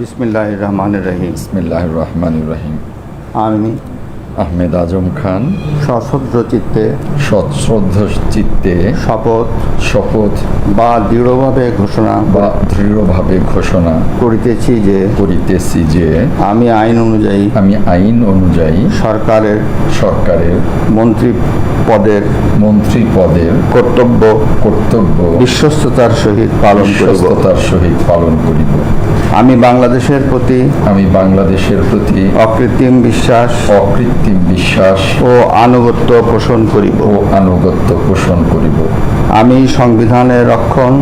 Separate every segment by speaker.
Speaker 1: বিসমিল্লাহির রহমানির রহিম।
Speaker 2: বিসমিল্লাহির রহমানির রহিম।
Speaker 1: আমি
Speaker 2: আহমেদ আজম খান
Speaker 1: সশ্রদ্ধ চিত্তে
Speaker 2: সশ্রদ্ধ চিত্তে
Speaker 1: শপথ বা দৃঢ়ভাবে ঘোষণা করিতেছি যে আমি আইন অনুযায়ী সরকারের মন্ত্রী পদের কর্তব্য বিশ্বস্ততার সহিত পালন করিব। আমি বাংলাদেশের প্রতি অকৃত্রিম বিশ্বাস ও আনুগত্য পোষণ করিব। আমি সংবিধানের রক্ষণ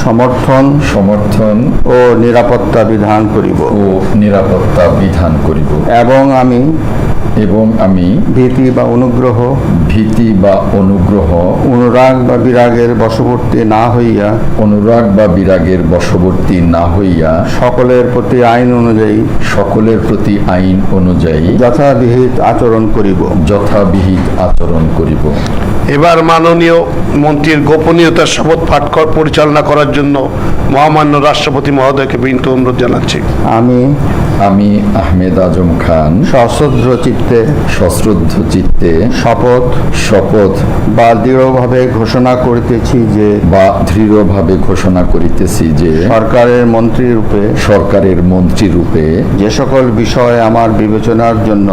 Speaker 1: সমর্থন ও নিরাপত্তা বিধান করিব এবং আমি ভীতি বা অনুগ্রহ অনুরাগ বা বিরাগের বশবর্তী না হইয়া সকলের প্রতি আইন অনুযায়ী যথাবিহিত আচরণ করিব।
Speaker 3: এবার মাননীয় মন্ত্রীর গোপনীয়তার শপথ পাঠ পরিচালনা করার জন্য মহামান্য রাষ্ট্রপতি মহোদয়কে বিনীত অনুরোধ জানাচ্ছি।
Speaker 2: আমি আহমেদ আজম খান
Speaker 1: সশ্রদ্ধ চিত্তে শপথ বা দৃঢ়ভাবে ঘোষণা করিতেছি যে সরকারের মন্ত্রী রূপে যে সকল বিষয় আমার বিবেচনার জন্য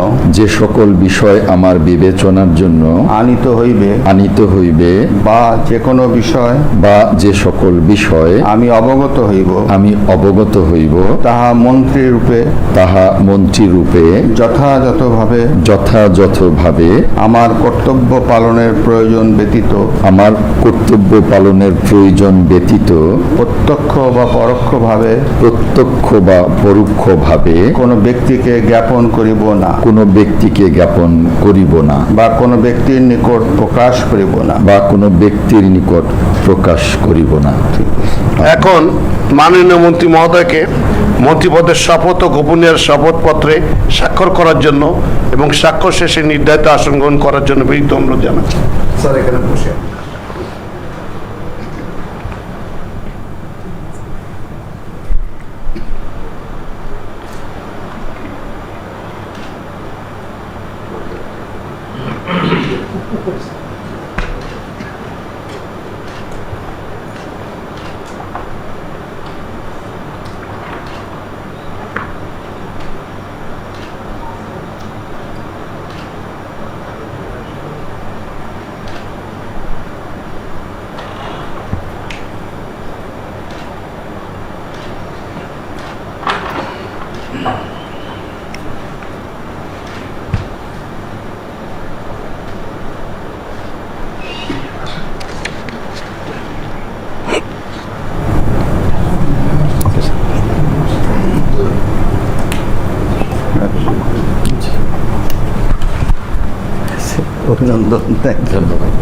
Speaker 1: আনিত হইবে বা যে সকল বিষয় আমি অবগত হইব তাহা মন্ত্রী রূপে যথাযথভাবে আমার কর্তব্য পালনের প্রয়োজন ব্যতীত প্রত্যক্ষ বা পরোক্ষভাবে কোনো ব্যক্তিকে জ্ঞাপন করিব না বা কোনো ব্যক্তির নিকট প্রকাশ করিব না।
Speaker 3: এখন মাননীয় মন্ত্রী মহোদয়কে মন্ত্রীপদের শপথ ও গোপনীয় শপথপত্রে স্বাক্ষর করার জন্য এবং স্বাক্ষর শেষে নির্ধারিত আসন গ্রহণ করার জন্য বিনীত অনুরোধ জানাচ্ছি। স্যার, এখানে বসে
Speaker 1: অভিনন্দন।
Speaker 2: ধন্যবাদ।